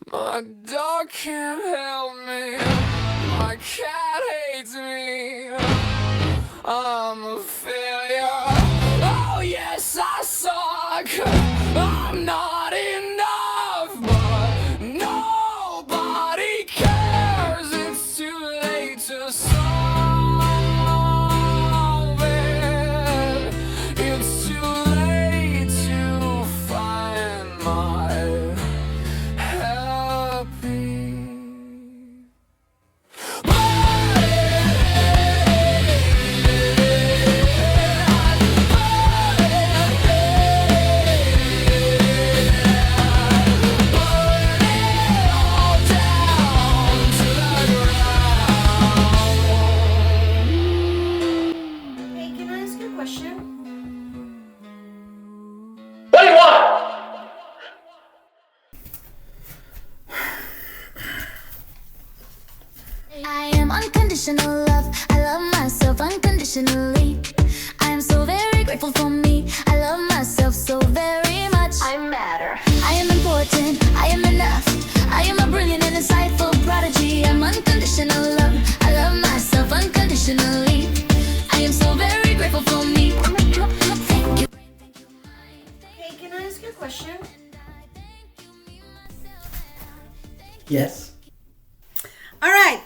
My dog can't help me. My cat hates me. I'm a failure. Oh yes, I suck. I'm not enough, but nobody cares. It's too late to solve it. It's too late to find my happy. Hey, can I ask you a question? What do you want? I am unconditional love. I love myself unconditionally. I am so very grateful for me. I love myself so very much. I matter. I am important. I am enough. I am a brilliant and insightful prodigy. I'm unconditional love. I love myself unconditionally. I am so very grateful for me. Thank you. Hey, can I ask you a question? Yes. All right.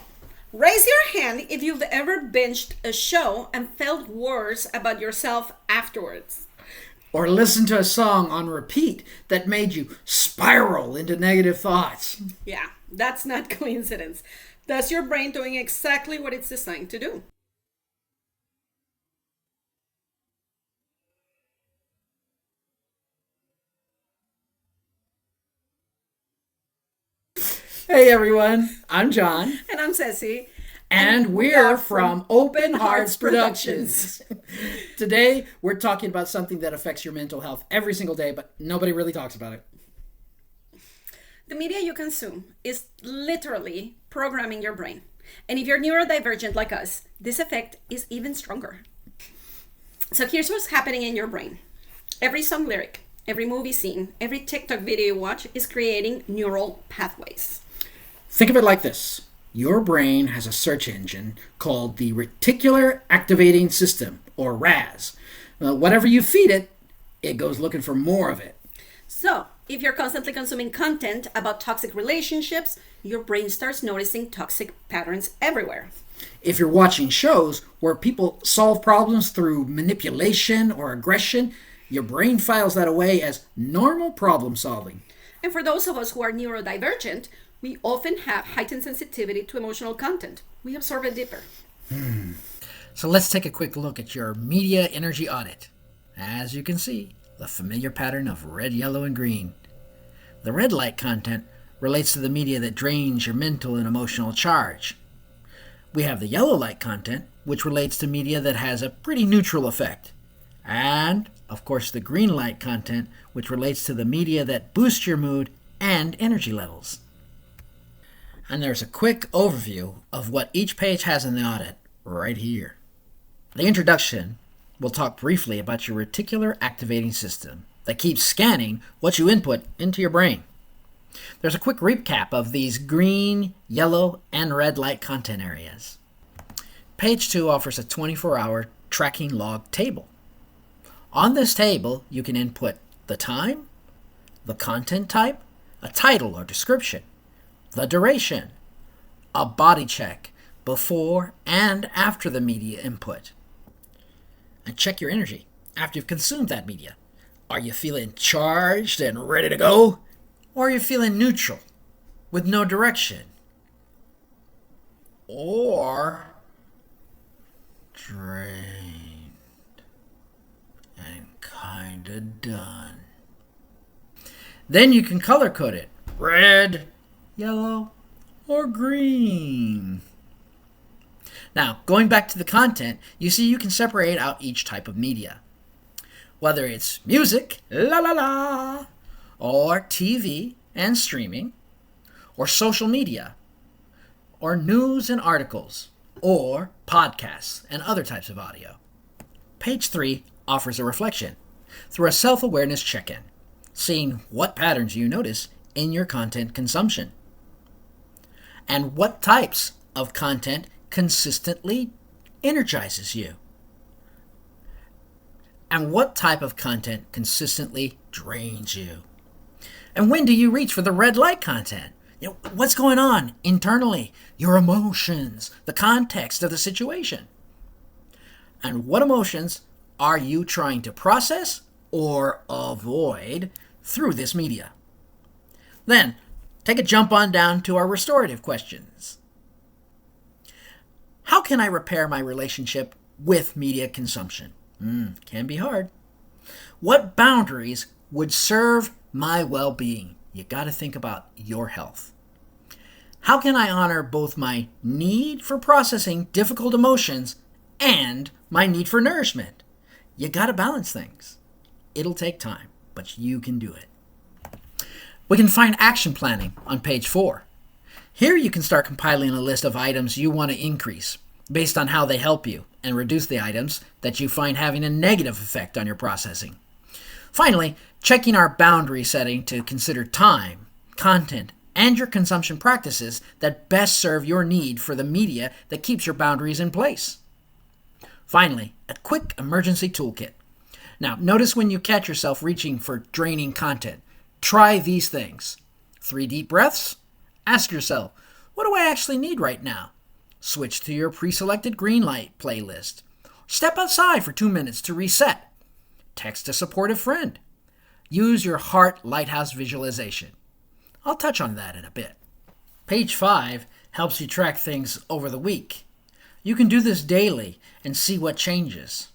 Raise your hand if you've ever binged a show and felt worse about yourself afterwards. Or listen to a song on repeat that made you spiral into negative thoughts. Yeah, that's not coincidence. That's your brain doing exactly what it's designed to do. Hey everyone, I'm John. And I'm Cessy. And we're from Open Hearts Productions. Today, we're talking about something that affects your mental health every single day, but nobody really talks about it. The media you consume is literally programming your brain. And if you're neurodivergent like us, this effect is even stronger. So here's what's happening in your brain. Every song lyric, every movie scene, every TikTok video you watch is creating neural pathways. Think of it like this. Your brain has a search engine called the Reticular Activating System, or RAS. Whatever you feed it, it goes looking for more of it. So if you're constantly consuming content about toxic relationships, your brain starts noticing toxic patterns everywhere. If you're watching shows where people solve problems through manipulation or aggression, your brain files that away as normal problem solving. And for those of us who are neurodivergent, we often have heightened sensitivity to emotional content. We absorb it deeper. So let's take a quick look at your media energy audit. As you can see, the familiar pattern of red, yellow, and green. The red light content relates to the media that drains your mental and emotional charge. We have the yellow light content, which relates to media that has a pretty neutral effect. And, of course, the green light content, which relates to the media that boosts your mood and energy levels. And there's a quick overview of what each page has in the audit right here. The introduction will talk briefly about your reticular activating system that keeps scanning what you input into your brain. There's a quick recap of these green, yellow, and red light content areas. Page 2 offers a 24-hour tracking log table. On this table, you can input the time, the content type, a title or description, the duration, a body check before and after the media input. And check your energy after you've consumed that media. Are you feeling charged and ready to go? Or are you feeling neutral with no direction? Or drained and kinda done? Then you can color code it. Red, yellow, or green. Now, going back to the content, you see you can separate out each type of media. Whether it's music, la la la, or TV and streaming, or social media, or news and articles, or podcasts and other types of audio. Page 3 offers a reflection through a self-awareness check-in, seeing what patterns you notice in your content consumption. And what types of content consistently energizes you? And what type of content consistently drains you? And when do you reach for the red light content? What's going on internally? Your emotions, the context of the situation. And what emotions are you trying to process or avoid through this media? Then, take a jump on down to our restorative questions. How can I repair my relationship with media consumption? Can be hard. What boundaries would serve my well-being? You got to think about your health. How can I honor both my need for processing difficult emotions and my need for nourishment? You got to balance things. It'll take time, but you can do it. We can find action planning on page 4. Here you can start compiling a list of items you want to increase based on how they help you and reduce the items that you find having a negative effect on your processing. Finally, checking our boundary setting to consider time, content, and your consumption practices that best serve your need for the media that keeps your boundaries in place. Finally, a quick emergency toolkit. Now, notice when you catch yourself reaching for draining content. Try these things. 3 deep breaths. Ask yourself, what do I actually need right now? Switch to your pre-selected green light playlist. Step outside for 2 minutes to reset. Text a supportive friend. Use your heart lighthouse visualization. I'll touch on that in a bit. Page 5 helps you track things over the week. You can do this daily and see what changes.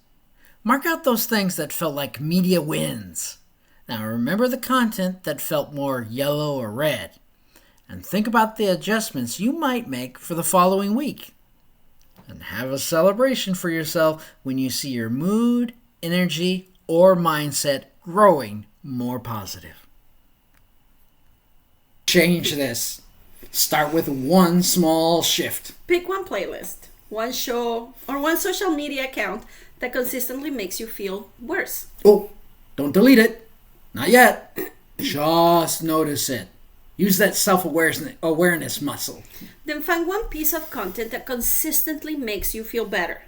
Mark out those things that felt like media wins. Now remember the content that felt more yellow or red. And think about the adjustments you might make for the following week. And have a celebration for yourself when you see your mood, energy, or mindset growing more positive. Change this. Start with one small shift. Pick one playlist, one show, or one social media account that consistently makes you feel worse. Oh, don't delete it. Not yet. Just notice it. Use that self-awareness muscle. Then find one piece of content that consistently makes you feel better.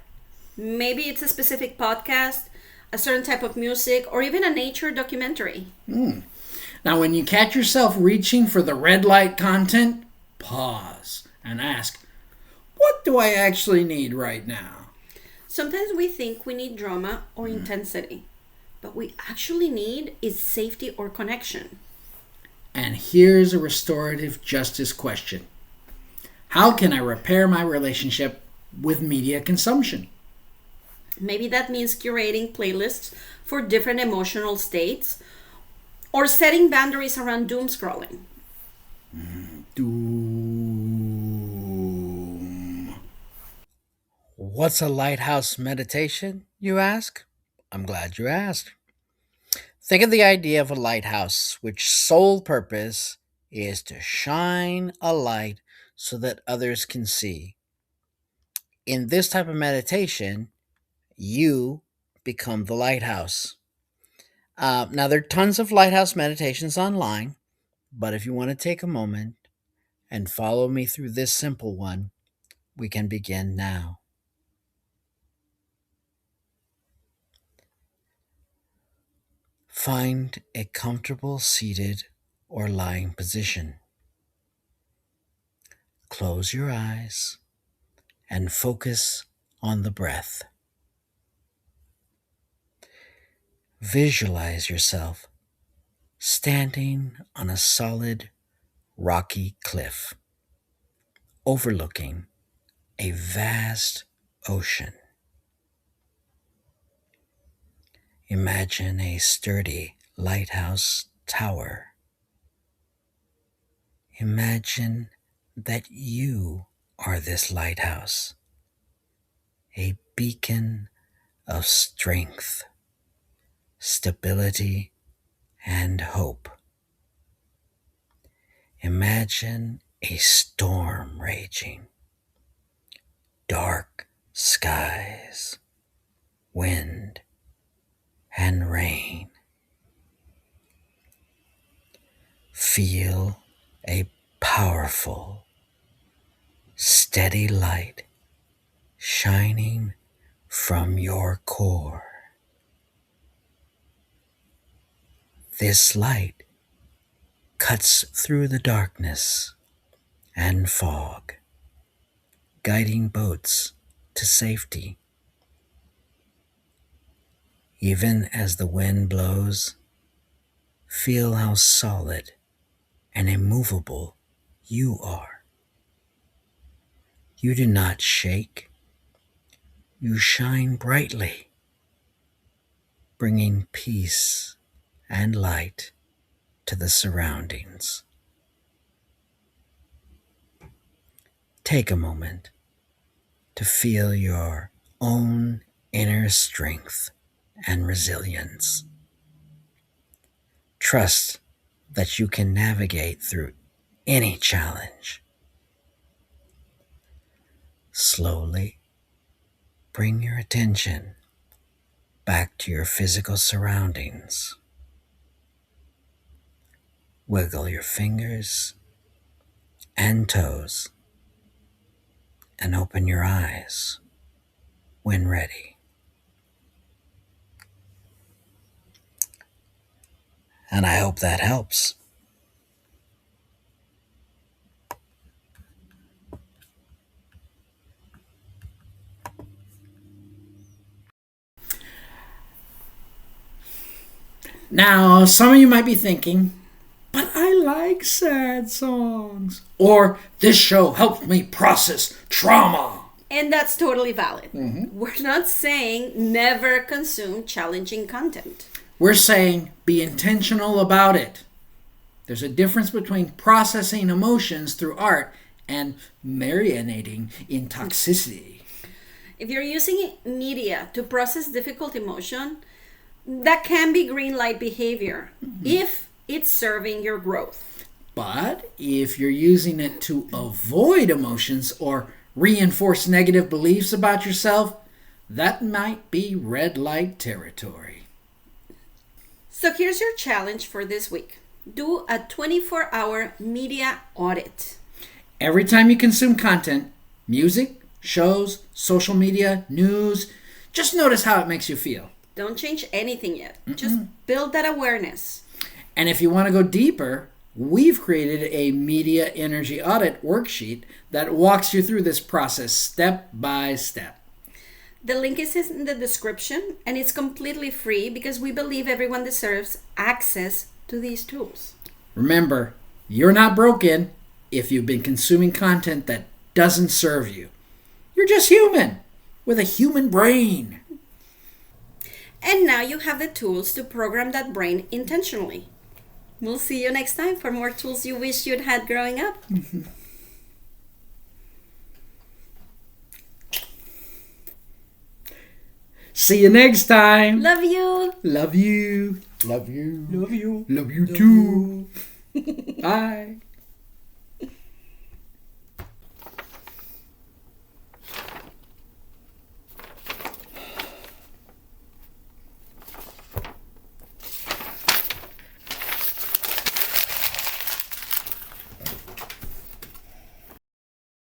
Maybe it's a specific podcast, a certain type of music, or even a nature documentary. Now, when you catch yourself reaching for the red light content, pause and ask, what do I actually need right now? Sometimes we think we need drama or intensity, but we actually need is safety or connection. And here's a restorative justice question. How can I repair my relationship with media consumption? Maybe that means curating playlists for different emotional states or setting boundaries around doom scrolling. Doom. What's a lighthouse meditation, you ask? I'm glad you asked. Think of the idea of a lighthouse, which sole purpose is to shine a light so that others can see. In this type of meditation, you become the lighthouse. Now, there are tons of lighthouse meditations online, but if you want to take a moment and follow me through this simple one, we can begin now. Find a comfortable seated or lying position. Close your eyes and focus on the breath. Visualize yourself standing on a solid, rocky cliff, overlooking a vast ocean. Imagine a sturdy lighthouse tower. Imagine that you are this lighthouse, a beacon of strength, stability, and hope. Imagine a storm raging, dark skies, wind, and rain. Feel a powerful, steady light shining from your core. This light cuts through the darkness and fog, guiding boats to safety. Even as the wind blows, feel how solid and immovable you are. You do not shake. You shine brightly, bringing peace and light to the surroundings. Take a moment to feel your own inner strength and resilience. Trust that you can navigate through any challenge. Slowly bring your attention back to your physical surroundings. Wiggle your fingers and toes and open your eyes when ready. And I hope that helps. Now, some of you might be thinking, but I like sad songs. Or, this show helped me process trauma. And that's totally valid. We're not saying never consume challenging content. We're saying be intentional about it. There's a difference between processing emotions through art and marinating in toxicity. If you're using media to process difficult emotion, that can be green light behavior if it's serving your growth. But if you're using it to avoid emotions or reinforce negative beliefs about yourself, that might be red light territory. So here's your challenge for this week. Do a 24-hour media audit. Every time you consume content, music, shows, social media, news, just notice how it makes you feel. Don't change anything yet. Just build that awareness. And if you want to go deeper, we've created a media energy audit worksheet that walks you through this process step by step. The link is in the description, and it's completely free because we believe everyone deserves access to these tools. Remember, you're not broken if you've been consuming content that doesn't serve you. You're just human with a human brain. And now you have the tools to program that brain intentionally. We'll see you next time for more tools you wish you'd had growing up. See you next time. Love you. Love you. Love you. Love you. Love you too. Bye.